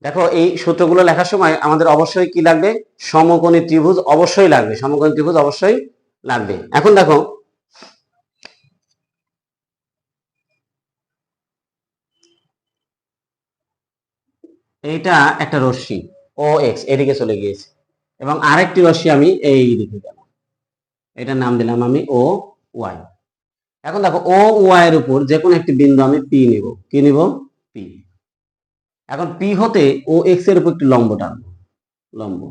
দেখো এই সূত্রগুলো লেখার সময় আমাদের অবশ্যই কি লাগবে, সমকোণী ত্রিভুজ অবশ্যই লাগবে, সমকোণী ত্রিভুজ অবশ্যই লাগবে। এখন দেখো এইটা একটা রশ্মি ও এক্স এদিকে চলে গিয়েছে এবং আরেকটি রশ্মি আমি এই দিকে গেল, এটার নাম দিলাম আমি ও ওয়াই। এখন দেখো ও ওয়াই এর উপর যে কোনো একটি বিন্দু আমি পি নিব, কি নিব, পি। এখন পি হতে ও এক্স এর উপর একটি লম্ব টানবো, লম্ব।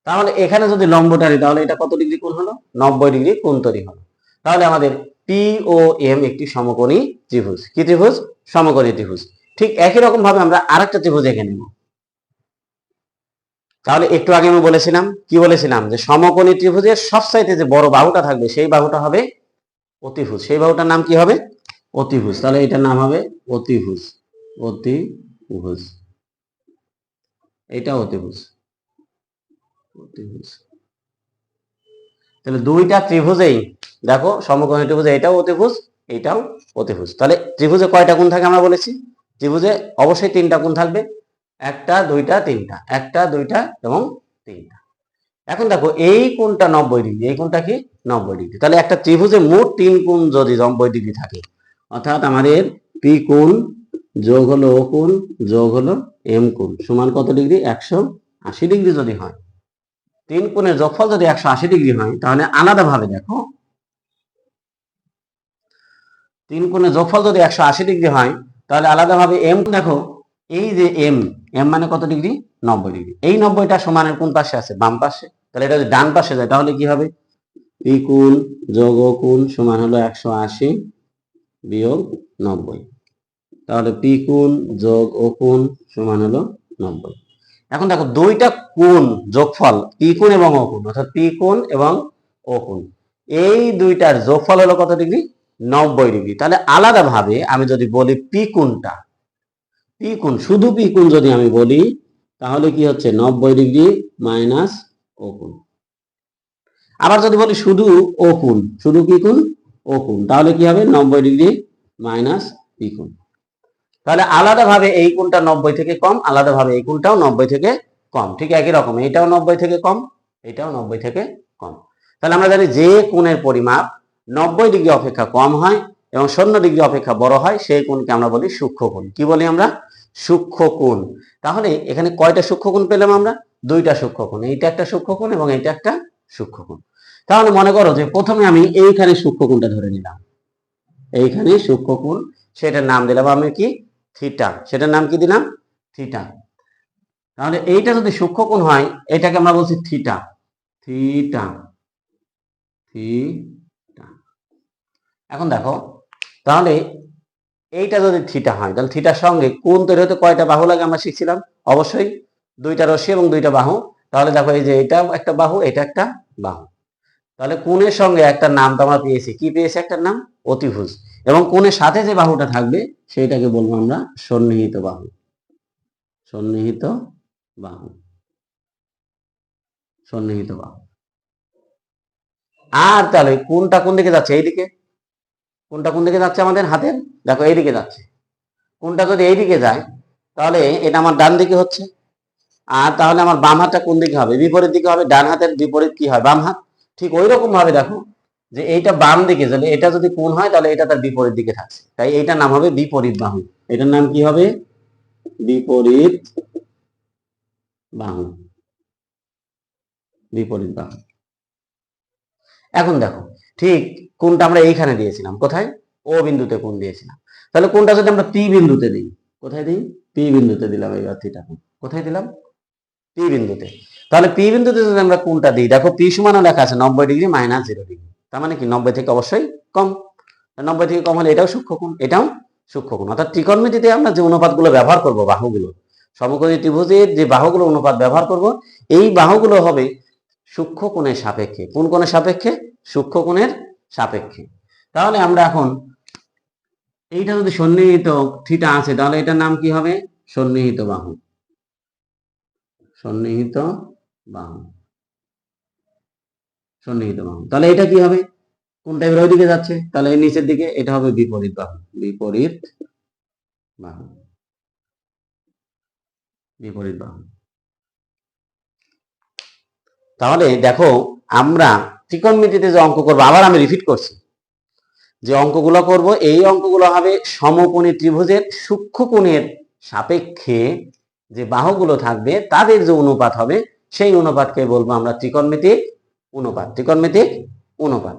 তাহলে এখানে যদি লম্ব টানি তাহলে এটা কত ডিগ্রি কোণ হলো, 90 ডিগ্রি কোণ তৈরি হলো। তাহলে আমাদের পি ও এম একটি সমকোণী ত্রিভুজ, কি ত্রিভুজ, সমকোণী ত্রিভুজ। ঠিক একই রকম ভাবে আমরা আরেকটা ত্রিভুজ এঁকে নেব। তাহলে একটু আগে আমি বলেছিলাম, কি বলেছিলাম, যে সমকোণী ত্রিভুজের সবচাইতে যে বড় বাহুটা থাকবে সেই বাহুটা হবে অতিভুজ, সেই বাহুটার নাম কি হবে, অতিভুজ। তাহলে এটার নাম হবে অতিভুজ, অতিভুজ, এটা অতিভুজ, অতিভুজ। তাহলে দুইটা ত্রিভুজেই দেখো সমকোণী ত্রিভুজে এটাও অতিভুজ, এটাও অতিভুজ। তাহলে ত্রিভুজে কয়টা কোণ থাকে আমরা বলেছি, ত্রিভুজে অবশ্যই তিনটা কোণ থাকবে, একটা দুইটা তিনটা, একটা দুইটা এবং তিনটা। এখন দেখো এই কোণটা 90 ডিগ্রি, এই কোণটা কি 90 ডিগ্রি। তাহলে একটা ত্রিভুজে মোট তিন কোণ যদি 90 ডিগ্রি থাকে, অর্থাৎ আমাদের পি কোণ যোগ হলো ও কোণ যোগ হলো এম কোণ সমান কত ডিগ্রি, 180 ডিগ্রি যদি হয়, তিন কোণের যোগফল যদি 180 ডিগ্রি হয়, তাহলে আলাদাভাবে দেখো তিন কোণের যোগফল যদি 180 ডিগ্রি হয়, তাহলে আলাদাভাবে এম দেখো, এই যে এম, এম মানে কত ডিগ্রি, 90 ডিগ্রি। এই 90টা সমানের কোন পাশে আছে, বাম পাশে। তাহলে এটা যদি ডান পাশে যায় তাহলে কি হবে, পি কোণ যোগ ও কোণ সমান হলো 180 বিয়োগ 90। তাহলে পি কোণ যোগ ও কোণ সমান হলো 90। এখন দেখো দুইটা কোণ যোগফল পি কোণ এবং ও কোণ, অর্থাৎ পি কোণ এবং ও কোণ, এই দুইটার যোগফল হলো কত ডিগ্রি, 90 ডিগ্রি। তাহলে আলাদাভাবে আমি যদি বলি পি কোণটা, পি কোণ শুধু পি কোণ যদি আমি বলি তাহলে কি হচ্ছে 90 ডিগ্রি মাইনাস ও কোণ। আবার যদি বলি শুধু ও কোণ, শুধু পি কোণ ও কোণ, তাহলে কি হবে 90 ডিগ্রি মাইনাস পি কোণ। তাহলে আলাদাভাবে এই কোণটা 90 থেকে কম, আলাদাভাবে এই কোণটাও 90 থেকে কম, ঠিক একই রকম এটাও 90 থেকে কম, এটাও 90 থেকে কম। তাহলে আমরা জানি যে কোণের পরিমাপ 90 ডিগ্রি অপেক্ষা কম হয় এবং 0 ডিগ্রি অপেক্ষা বড় হয় সেই কোণকে আমরা বলি সূক্ষ্ম কোণ। কি বলি আমরা, সূক্ষ্ম কোণ। তাহলে এখানে কয়টা সূক্ষ্ম কোণ পেলাম আমরা, দুইটা সূক্ষ্ম কোণ, এইটা একটা সূক্ষ্ম কোণ এবং এইটা একটা সূক্ষ্ম কোণ। তাহলে মনে করো যে প্রথমে আমি এইখানে সূক্ষ্ম কোণটা ধরে নিলাম, এইখানে সূক্ষ্ম কোণ, সেটার নাম দিলাম আমি কি, থিটা, সেটার নাম কি দিলাম, থিটা। তাহলে এইটা যদি সূক্ষ্ম কোণ হয় এটাকে আমরা বলছি থিটা, থিটা, থিটা। এখন দেখো তাহলে এইটা যদি থিটা হয় তাহলে থিটার সঙ্গে কোণ তৈরি হতে কয়টা বাহু লাগে আমরা শিখছিলাম, অবশ্যই দুইটা রশ্মি এবং দুইটা বাহু। তাহলে দেখো এই যে এটা একটা বাহু, এটা একটা বাহু। তাহলে কোণের সঙ্গে একটা নাম তো আমরা পেয়েছি, কি পেয়েছি, একটা নাম অতিভুজ। এবং কোণের সাথে যে বাহুটা থাকবে সেইটাকে বলবো আমরা সন্নিহিত বাহু, সন্নিহিত বাহু, সন্নিহিত বাহু। আর তাহলে কোণটা কোন দিকে যাচ্ছে, এইদিকে, কোণটা কোন দিকে যাচ্ছে আমাদের হাতের, দেখো এইদিকে যাচ্ছে। কোণটা যদি এইদিকে যায় তাহলে এটা আমার ডান দিকে হচ্ছে, আর তাহলে আমার বাম হাতটা কোন দিকে হবে, বিপরীত দিকে হবে। ডান হাতের বিপরীত কি হয়, বাম হাত। ঠিক ওই রকম ভাবে দেখো যে এইটা বাম দিকে গেলে এটা যদি কোণ হয় তাহলে এটা তার বিপরীত দিকে থাকছে, তাই এইটার নাম হবে বিপরীত বাহু। এটার নাম কি হবে, বিপরীত বাহু, বিপরীত বাহু। এখন দেখো ঠিক কোণটা আমরা এইখানে দিয়েছিলাম, কোথায়, ও বিন্দুতে কোণ দিয়েছিলাম। তাহলে কোণটা যদি আমরা পি বিন্দুতে দিই, কোথায় দিই, পি বিন্দুতে দিলাম, এবার থিটা কোণ কোথায় দিলাম, পি বিন্দুতে। তাহলে পি বিন্দুতে যদি আমরা কোণটা দিই, দেখো পি সমানও লেখা আছে 90 ডিগ্রি মাইনাস 0 ডিগ্রি, তার মানে কি 90 থেকে অবশ্যই কম। 90 থেকে কম হলে এটাও সূক্ষ্ম কোণ, এটাও সূক্ষ্ম কোণ। অর্থাৎ ত্রিকোণমিতিতে আমরা যে অনুপাতগুলো ব্যবহার করব, বাহুগুলো, সমকোণী ত্রিভুজের যে বাহুগুলো অনুপাত ব্যবহার করব, এই বাহুগুলো হবে সূক্ষ্ম কোণের সাপেক্ষে। কোন কোণের সাপেক্ষে, সূক্ষ্ম কোণের সাপেক্ষে। তাহলে আমরা এখন এইটা যদি সন্নিহিত থিটা আছে তাহলে এটার নাম কি হবে, সন্নিহিত বাহু, সন্নিহিত বাহু, সন্নিহিত বাহু। তাহলে এটা কি হবে, কোনটা এবার ওইদিকে যাচ্ছে, তাহলে এই নিচের দিকে এটা হবে বিপরীত বাহু, বিপরীত বাহু। বিপরীত বাহু। তাহলে দেখো আমরা ত্রিকোণমিতিতে যে অঙ্ক করবো, আবার আমি রিপিট করছি, যে অঙ্কগুলো করব এই অঙ্কগুলো হবে সমকোণী ত্রিভুজের সূক্ষ্ম কোণের সাপেক্ষে যে বাহুগুলো থাকবে তাদের যে অনুপাত হবে সেই অনুপাতকে বলবো আমরা ত্রিকোণমিতিক অনুপাত। ত্রিকোণমিতিক অনুপাত।